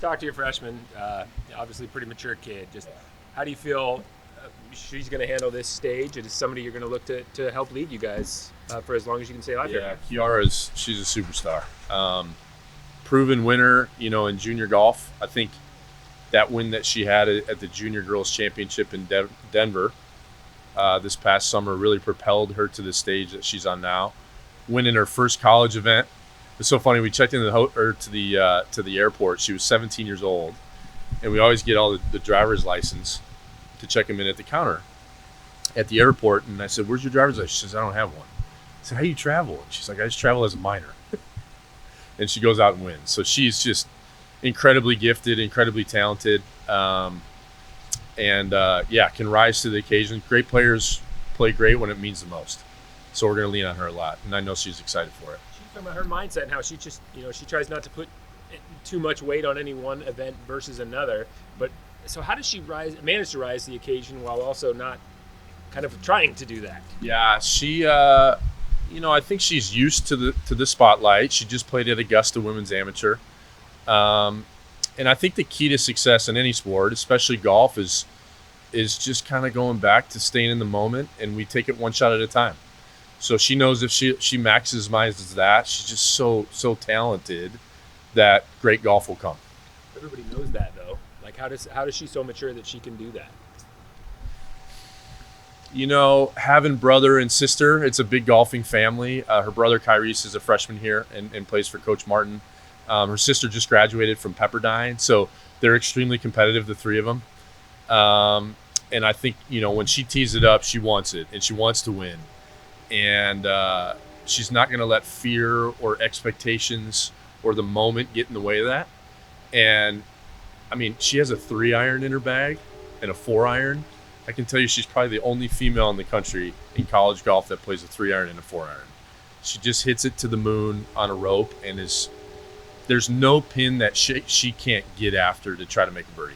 talk to your freshman, obviously pretty mature kid. Just how do you feel she's going to handle this stage? It is somebody you're going to look to help lead you guys for as long as you can stay alive here. Yeah, she's a superstar. Proven winner, in junior golf. I think that win that she had at the Junior Girls Championship in Denver this past summer really propelled her to the stage that she's on now. Winning her first college event. It's so funny. We checked into to the airport. She was 17 years old, and we always get all the driver's license to check them in at the counter at the airport. And I said, "Where's your driver's license?" She says, "I don't have one." I said, "How do you travel?" And she's like, "I just travel as a minor." And she goes out and wins. So she's just incredibly gifted, incredibly talented, and can rise to the occasion. Great players play great when it means the most. So we're going to lean on her a lot, and I know she's excited for it. She's talking about her mindset and how she just, she tries not to put too much weight on any one event versus another. But so how does she manage to rise to the occasion while also not kind of trying to do that? Yeah, she, I think she's used to the spotlight. She just played at Augusta Women's Amateur. And I think the key to success in any sport, especially golf, is just kind of going back to staying in the moment, and we take it one shot at a time. So she knows if she maximizes that, she's just so talented that great golf will come. Everybody knows that, though. Like, how does she so mature that she can do that? Having brother and sister, it's a big golfing family. Her brother Kyrese is a freshman here and plays for Coach Martin. Her sister just graduated from Pepperdine, so they're extremely competitive, the three of them. And I think, when she tees it up, she wants it, and she wants to win. And she's not going to let fear or expectations or the moment get in the way of that. And, she has a 3-iron in her bag and a 4-iron. I can tell you she's probably the only female in the country in college golf that plays a 3-iron and a 4-iron. She just hits it to the moon on a rope, and there's no pin that she can't get after to try to make a birdie.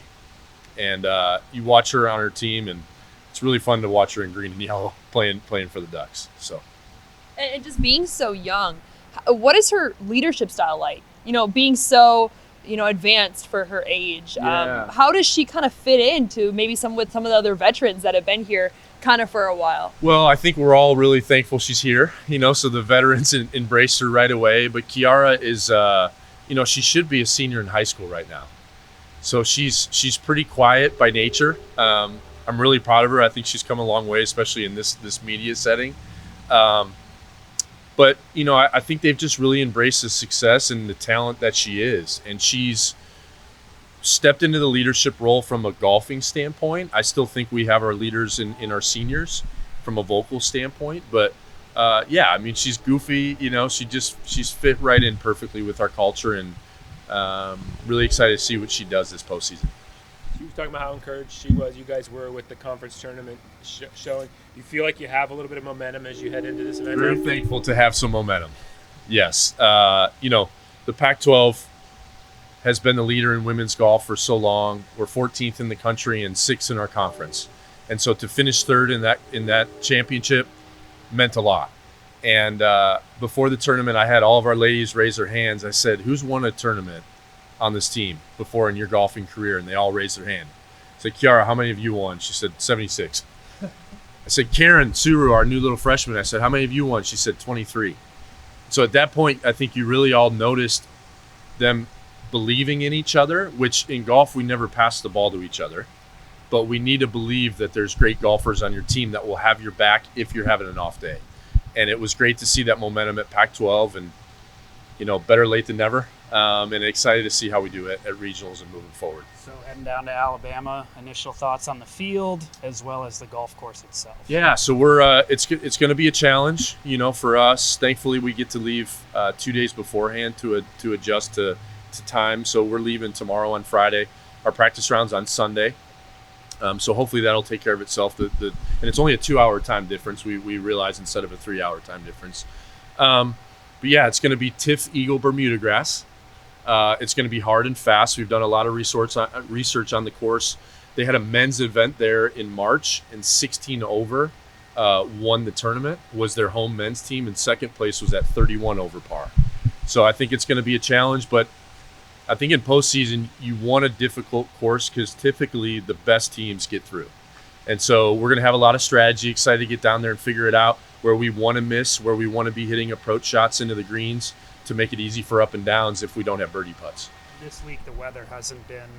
And you watch her on her team, and it's really fun to watch her in green and yellow playing for the Ducks. So, and just being so young, what is her leadership style like? Being so advanced for her age. Yeah. How does she kind of fit into maybe some of the other veterans that have been here kind of for a while? Well, I think we're all really thankful she's here. So the veterans embraced her right away. But Kiara is, she should be a senior in high school right now. So she's pretty quiet by nature. I'm really proud of her. I think she's come a long way, especially in this media setting. But, I think they've just really embraced the success and the talent that she is. And she's stepped into the leadership role from a golfing standpoint. I still think we have our leaders in our seniors from a vocal standpoint. But, she's goofy. She's fit right in perfectly with our culture, and really excited to see what she does this postseason. She was talking about how encouraged you guys were with the conference tournament showing. You feel like you have a little bit of momentum as you head into this event? Very thankful to have some momentum. Yes. The Pac-12 has been the leader in women's golf for so long. We're 14th in the country and 6th in our conference. And so to finish third in that championship meant a lot. And before the tournament, I had all of our ladies raise their hands. I said, "Who's won a tournament on this team before in your golfing career?" And they all raised their hand. I said, "Kiara, how many of you won?" She said, 76. I said, "Karen Suru, our new little freshman," I said, "how many of you won?" She said, 23. So at that point, I think you really all noticed them believing in each other, which in golf, we never pass the ball to each other. But we need to believe that there's great golfers on your team that will have your back if you're having an off day. And it was great to see that momentum at Pac-12, and, better late than never. And excited to see how we do it at regionals and moving forward. So heading down to Alabama, initial thoughts on the field as well as the golf course itself. Yeah, so we're it's going to be a challenge, for us. Thankfully, we get to leave 2 days beforehand to adjust to time. So we're leaving tomorrow on Friday. Our practice round's on Sunday. So hopefully that'll take care of itself. And it's only a 2-hour time difference. We realize instead of a 3-hour time difference. But yeah, it's going to be TIFF Eagle Bermuda grass. It's going to be hard and fast. We've done a lot of research on the course. They had a men's event there in March, and 16 over won the tournament, was their home men's team, and second place was at 31 over par. So I think it's going to be a challenge, but I think in postseason, you want a difficult course because typically the best teams get through. And so we're going to have a lot of strategy, excited to get down there and figure it out, where we want to miss, where we want to be hitting approach shots into the greens to make it easy for up and downs if we don't have birdie putts. This week the weather hasn't been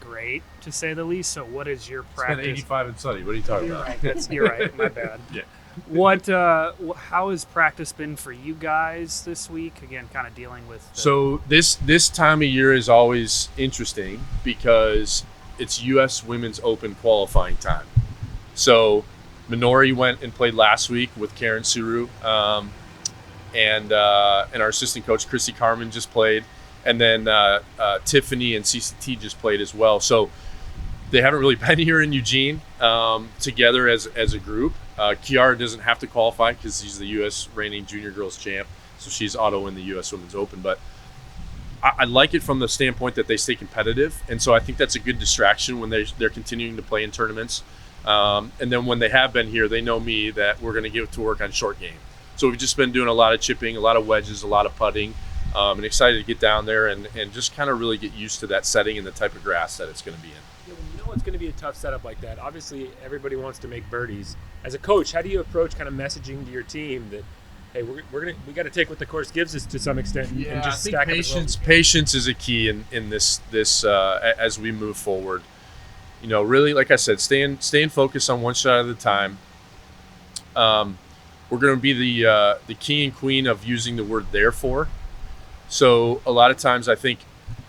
great, to say the least. So what is your It's practice? been 85 and sunny. What are you talking You're about? right. You're right. My bad. Yeah. How has practice been for you guys this week? Again, kind of dealing with. So this time of year is always interesting because it's U.S. Women's Open qualifying time. So Minori went and played last week with Karen Suru, and our assistant coach Chrissy Carmen just played, and then Tiffany and CCT just played as well. So they haven't really been here in Eugene together as a group. Kiara doesn't have to qualify because she's the U.S. reigning junior girls champ, so she's auto in the U.S. Women's Open. But I like it from the standpoint that they stay competitive, and so I think that's a good distraction when they're continuing to play in tournaments. And then when they have been here, they know me that we're going to get to work on short game. So we've just been doing a lot of chipping, a lot of wedges, a lot of putting, and excited to get down there and just kind of really get used to that setting and the type of grass that it's going to be in. You know it's going to be a tough setup like that. Obviously, everybody wants to make birdies. As a coach, how do you approach kind of messaging to your team that, hey, we got to take what the course gives us to some extent and just stack patience. Patience is a key in this as we move forward. You know, really, like I said, staying focused on one shot at a time. We're going to be the king and queen of using the word therefore. So a lot of times I think,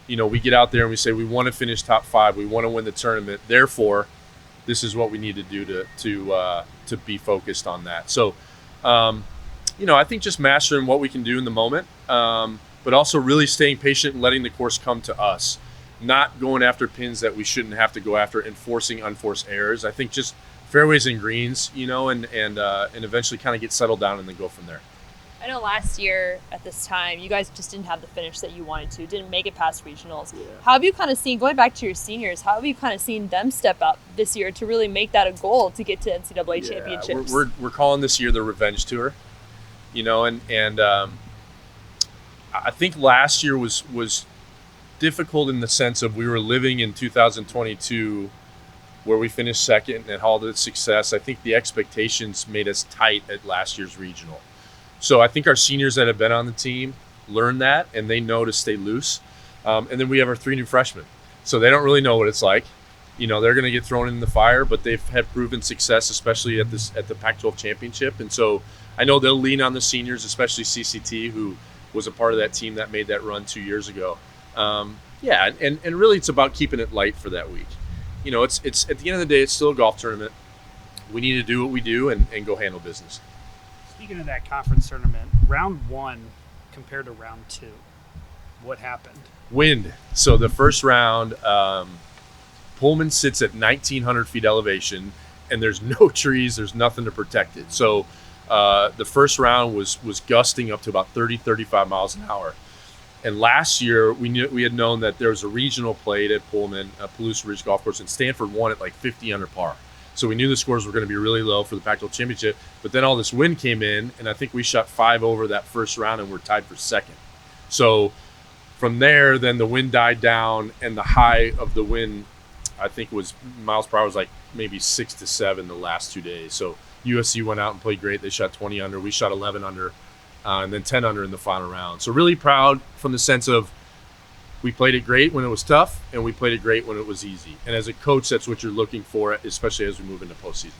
you know, we get out there and we say we want to finish top 5, we want to win the tournament. Therefore, this is what we need to do to be focused on that. So, you know, I think just mastering what we can do in the moment, but also really staying patient and letting the course come to us. Not going after pins that we shouldn't have to go after and forcing unforced errors. I think just fairways and greens, you know, and eventually kind of get settled down and then go from there. I know last year at this time, you guys just didn't have the finish that you wanted to, didn't make it past regionals. Yeah. How have you kind of seen, going back to your seniors, how have you kind of seen them step up this year to really make that a goal to get to NCAA championships? We're calling this year the Revenge Tour, you know, and I think last year was difficult in the sense of we were living in 2022 where we finished second and had all the success. I think the expectations made us tight at last year's regional. So I think our seniors that have been on the team learned that, and they know to stay loose. And then we have our 3 new freshmen. So they don't really know what it's like. You know, they're going to get thrown in the fire, but they've had proven success, especially at the Pac-12 championship. And so I know they'll lean on the seniors, especially CCT, who was a part of that team that made that run 2 years ago. And really it's about keeping it light for that week. You know, it's at the end of the day, it's still a golf tournament. We need to do what we do and go handle business. Speaking of that conference tournament, round 1 compared to round 2, what happened? Wind. So the first round, Pullman sits at 1,900 feet elevation, and there's no trees, there's nothing to protect it. So the first round was gusting up to about 30, 35 miles an hour. And last year, we had known that there was a regional played at Pullman, Palouse Ridge Golf Course, and Stanford won at like 50 under par. So we knew the scores were going to be really low for the Pac-12 championship. But then all this wind came in, and I think we shot 5 over that first round, and we're tied for second. So from there, then the wind died down, and the high of the wind, I think, was miles per hour was like maybe 6 to 7 the last 2 days. So USC went out and played great. They shot 20 under. We shot 11 under. And then 10 under in the final round. So really proud from the sense of we played it great when it was tough, and we played it great when it was easy. And as a coach, that's what you're looking for, especially as we move into postseason.